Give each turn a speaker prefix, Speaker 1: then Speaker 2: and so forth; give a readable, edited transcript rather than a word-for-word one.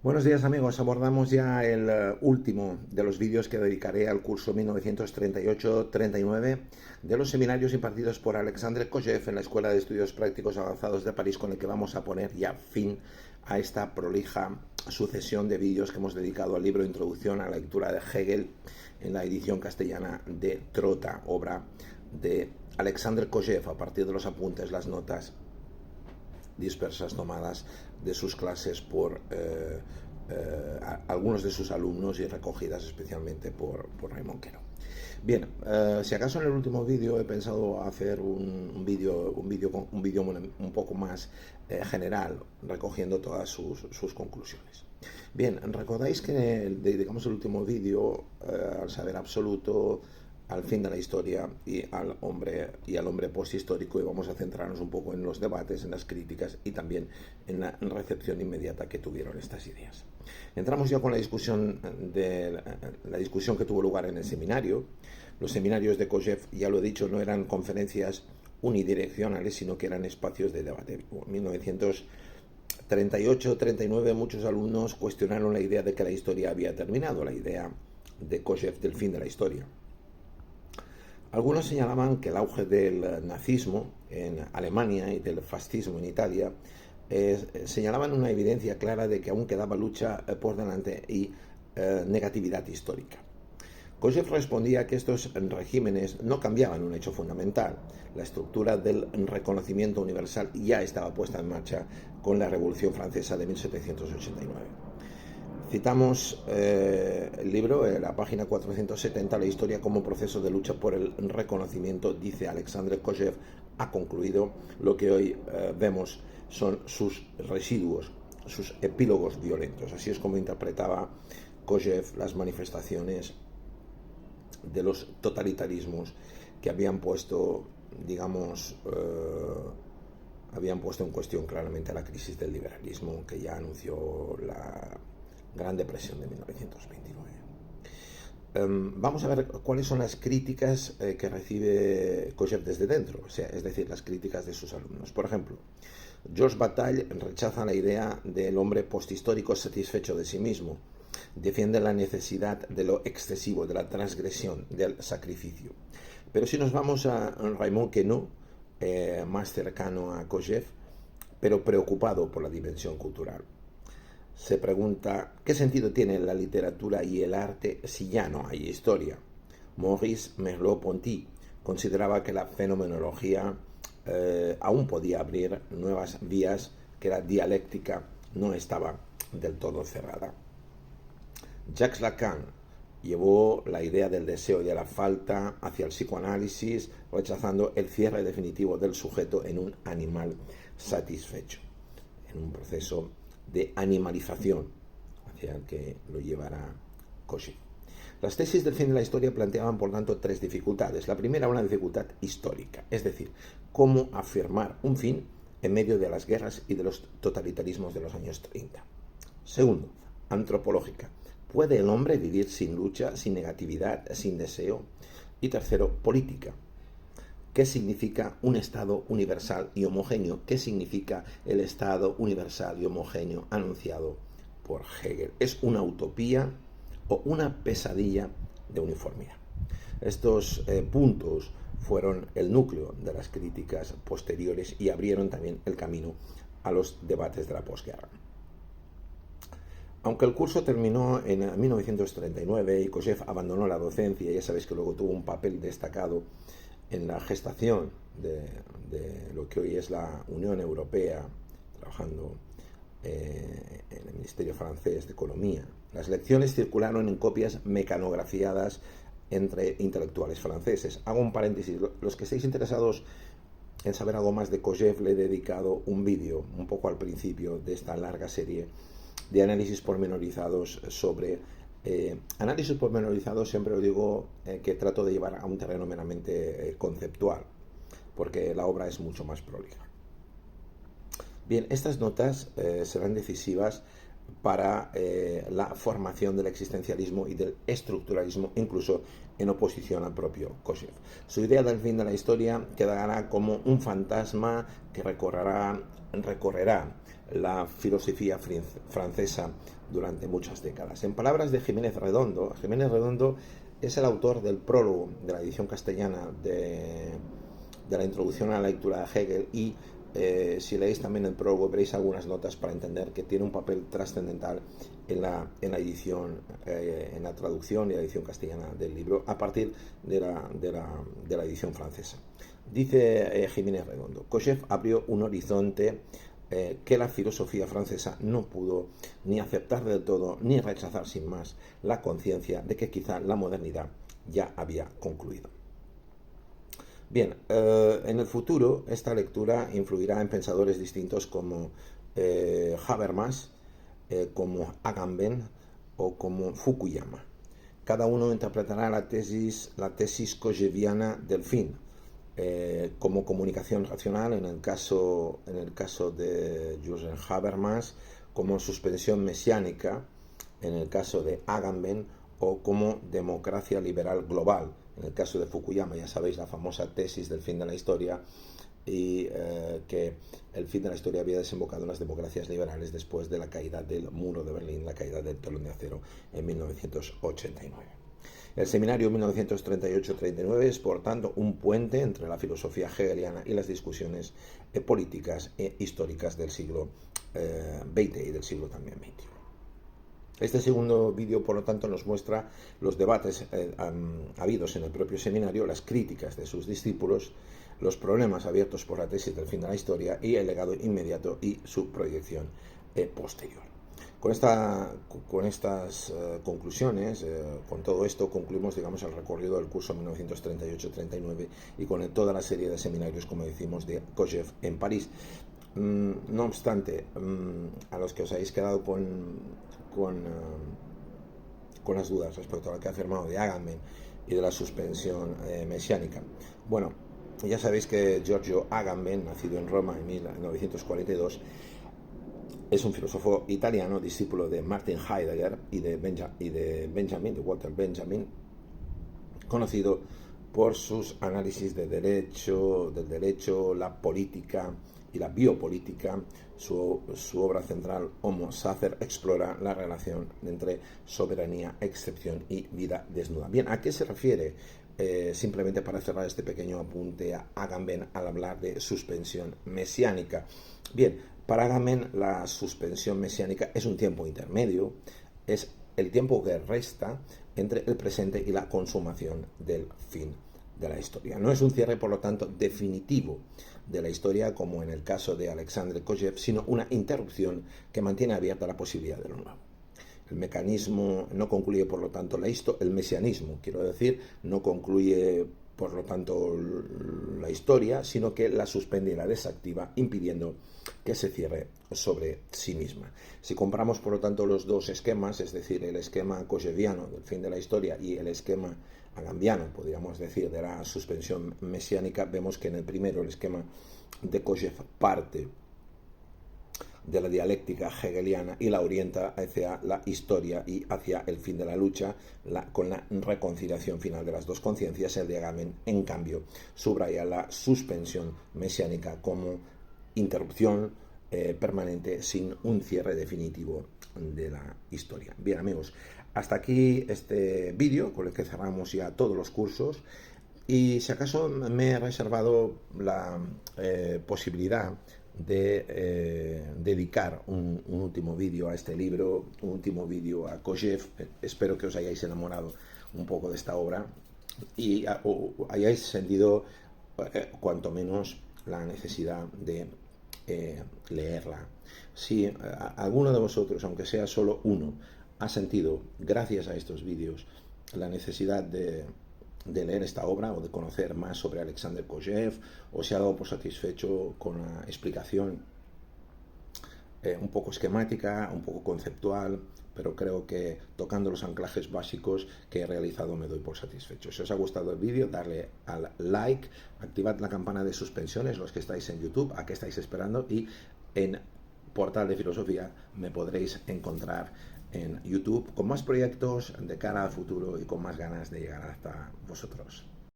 Speaker 1: Buenos días amigos, abordamos ya el último de los vídeos que dedicaré al curso 1938-39 de los seminarios impartidos por Alexandre Kojève en la Escuela de Estudios Prácticos Avanzados de París, con el que vamos a poner ya fin a esta prolija sucesión de vídeos que hemos dedicado al libro Introducción a la lectura de Hegel en la edición castellana de Trotta, obra de Alexandre Kojève, a partir de los apuntes, las notas dispersas tomadas de sus clases por algunos de sus alumnos y recogidas especialmente por Raymond Queneau. Bien, si acaso en el último vídeo he pensado hacer un vídeo un poco más general, recogiendo todas sus conclusiones. Bien, recordáis que dedicamos el último vídeo al saber absoluto, al fin de la historia y al hombre posthistórico, y vamos a centrarnos un poco en los debates, en las críticas y también en la recepción inmediata que tuvieron estas ideas. Entramos ya con la discusión que tuvo lugar en el seminario. Los seminarios de Kojève, ya lo he dicho, no eran conferencias unidireccionales, sino que eran espacios de debate. En 1938-39 muchos alumnos cuestionaron la idea de que la historia había terminado, la idea de Kojève del fin de la historia. Algunos señalaban que el auge del nazismo en Alemania y del fascismo en Italia señalaban una evidencia clara de que aún quedaba lucha por delante y negatividad histórica. Kojève respondía que estos regímenes no cambiaban un hecho fundamental. La estructura del reconocimiento universal ya estaba puesta en marcha con la Revolución Francesa de 1789. Citamos el libro, la página 470, La historia como proceso de lucha por el reconocimiento, dice Alexandre Kojève, ha concluido. Lo que hoy vemos son sus residuos, sus epílogos violentos. Así es como interpretaba Kojève las manifestaciones de los totalitarismos que habían puesto, digamos, en cuestión claramente la crisis del liberalismo que ya anunció la Gran Depresión de 1929. Vamos a ver cuáles son las críticas que recibe Kojève desde dentro, es decir, las críticas de sus alumnos. Por ejemplo, Georges Bataille rechaza la idea del hombre posthistórico satisfecho de sí mismo. Defiende la necesidad de lo excesivo, de la transgresión, del sacrificio. Pero si nos vamos a Raymond Queneau, más cercano a Kojève, pero preocupado por la dimensión cultural, se pregunta qué sentido tiene la literatura y el arte si ya no hay historia. Maurice Merleau-Ponty consideraba que la fenomenología aún podía abrir nuevas vías, que la dialéctica no estaba del todo cerrada. Jacques Lacan llevó la idea del deseo y de la falta hacia el psicoanálisis, rechazando el cierre definitivo del sujeto en un animal satisfecho, en un proceso de animalización hacia el que lo llevará Kojève. Las tesis del fin de la historia planteaban, por tanto, tres dificultades. La primera, una dificultad histórica, es decir, cómo afirmar un fin en medio de las guerras y de los totalitarismos de los años 30. Segundo, antropológica. ¿Puede el hombre vivir sin lucha, sin negatividad, sin deseo? Y tercero, política. ¿Qué significa un Estado universal y homogéneo? ¿Qué significa el Estado universal y homogéneo anunciado por Hegel? ¿Es una utopía o una pesadilla de uniformidad? Estos puntos fueron el núcleo de las críticas posteriores y abrieron también el camino a los debates de la posguerra. Aunque el curso terminó en 1939 y Kojève abandonó la docencia, ya sabéis que luego tuvo un papel destacado en la gestación de lo que hoy es la Unión Europea, trabajando en el Ministerio francés de Economía. Las lecciones circularon en copias mecanografiadas entre intelectuales franceses. Hago un paréntesis, los que estéis interesados en saber algo más de Kojève, le he dedicado un vídeo un poco al principio de esta larga serie de análisis pormenorizados sobre análisis pormenorizados. Siempre os digo que trato de llevar a un terreno meramente conceptual, porque la obra es mucho más prolija. Bien, estas notas serán decisivas para la formación del existencialismo y del estructuralismo, incluso en oposición al propio Kojève. Su idea del fin de la historia quedará como un fantasma que recorrerá la filosofía francesa durante muchas décadas. En palabras de Jiménez Redondo es el autor del prólogo de la edición castellana de la introducción a la lectura de Hegel y si leéis también el prólogo veréis algunas notas para entender que tiene un papel trascendental en la edición, en la traducción y la edición castellana del libro a partir de la edición francesa. Dice Jiménez Redondo, Kojève abrió un horizonte que la filosofía francesa no pudo ni aceptar del todo ni rechazar sin más, la conciencia de que quizá la modernidad ya había concluido. Bien, en el futuro esta lectura influirá en pensadores distintos como Habermas, como Agamben o como Fukuyama. Cada uno interpretará la tesis kojèviana del fin, como comunicación racional en el caso de Jürgen Habermas, como suspensión mesiánica en el caso de Agamben o como democracia liberal global en el caso de Fukuyama. Ya sabéis la famosa tesis del fin de la historia y que el fin de la historia había desembocado en las democracias liberales después de la caída del muro de Berlín, la caída del telón de acero en 1989. El seminario 1938-39 es, por tanto, un puente entre la filosofía hegeliana y las discusiones políticas e históricas del siglo XX y del siglo también XXI. Este segundo vídeo, por lo tanto, nos muestra los debates habidos en el propio seminario, las críticas de sus discípulos, los problemas abiertos por la tesis del fin de la historia y el legado inmediato y su proyección posterior. Con estas conclusiones, con todo esto, concluimos, digamos, el recorrido del curso 1938-39 y con toda la serie de seminarios, como decimos, de Kojève en París. No obstante, a los que os habéis quedado con las dudas respecto a lo que ha afirmado de Agamben y de la suspensión mesiánica, bueno, ya sabéis que Giorgio Agamben, nacido en Roma en 1942, es un filósofo italiano, discípulo de Martin Heidegger y de Walter Benjamin, conocido por sus análisis del derecho, la política y la biopolítica. Su obra central, Homo Sacer, explora la relación entre soberanía, excepción y vida desnuda. Bien, ¿a qué se refiere? Simplemente para cerrar este pequeño apunte a Agamben al hablar de suspensión mesiánica. Bien, para Agamben la suspensión mesiánica es un tiempo intermedio, es el tiempo que resta entre el presente y la consumación del fin de la historia. No es un cierre, por lo tanto, definitivo de la historia, como en el caso de Alexandre Kojève, sino una interrupción que mantiene abierta la posibilidad de lo nuevo. El mecanismo no concluye, por lo tanto, el mesianismo, quiero decir, no concluye, por lo tanto, la historia, sino que la suspende y la desactiva, impidiendo que se cierre sobre sí misma. Si comparamos, por lo tanto, los dos esquemas, es decir, el esquema kojèviano del fin de la historia y el esquema agambiano, podríamos decir, de la suspensión mesiánica, vemos que en el primero, el esquema de Kojève, parte de la dialéctica hegeliana y la orienta hacia la historia y hacia el fin de la lucha, con la reconciliación final de las dos conciencias. El de Agamben, en cambio, subraya la suspensión mesiánica como interrupción permanente sin un cierre definitivo de la historia. Bien, amigos, hasta aquí este vídeo con el que cerramos ya todos los cursos, y si acaso me he reservado la posibilidad de dedicar un último vídeo a este libro, un último vídeo a Kojève. Espero que os hayáis enamorado un poco de esta obra y hayáis sentido cuanto menos la necesidad de leerla. Si alguno de vosotros, aunque sea solo uno, ha sentido, gracias a estos vídeos, la necesidad de leer esta obra o de conocer más sobre Alexandre Kojève, o se ha dado por satisfecho con la explicación un poco esquemática, un poco conceptual, pero creo que tocando los anclajes básicos que he realizado me doy por satisfecho. Si os ha gustado el vídeo, darle al like, activad la campana de suspensiones, los que estáis en YouTube, a qué estáis esperando, y en Portal de Filosofía me podréis encontrar en YouTube con más proyectos de cara al futuro y con más ganas de llegar hasta vosotros.